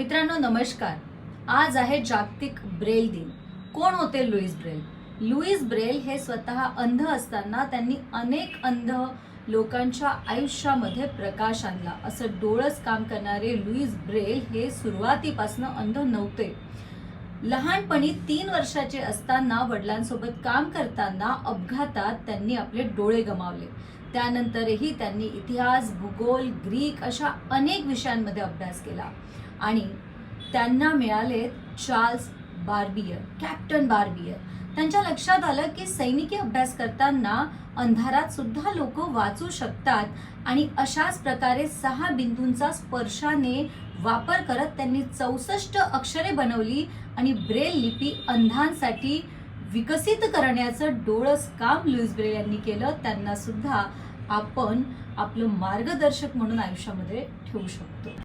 मित्रांनो नमस्कार। आज आहे जागतिक ब्रेल दिन। कोण होते लुईस ब्रेल? लुईस ब्रेल हे स्वतः अंध असताना त्यांनी अनेक अंध लोकांच्या आयुष्यामध्ये प्रकाश आणला। असं डोळस काम करणारे लुईस ब्रेल हे सुरुवातीपासून अंध नव्हते। लहानपणी 3 वर्षाचे असताना वडिलांसोबत काम करताना अपघातात त्यांनी आपले डोळे गमावले। त्यानंतरही त्यांनी इतिहास, भूगोल, ग्रीक अशा अनेक विषयांमध्ये अभ्यास केला आणि त्यांना मिळाले चार्ल्स बार्बियर, कॅप्टन बार्बियर। त्यांच्या लक्षात आलं की सैनिकी अभ्यास करताना अंधारात सुद्धा लोक वाचू शकतात आणि अशाच प्रकारे 6 बिंदूंचा स्पर्शाने वापर करत त्यांनी 64 अक्षरे बनवली आणि ब्रेल लिपी अंधांसाठी विकसित करण्याचं डोळस काम लुईस ब्रेल यांनी केलं। त्यांना सुद्धा आपण आपलं मार्गदर्शक म्हणून आयुष्यामध्ये ठेवू शकतो।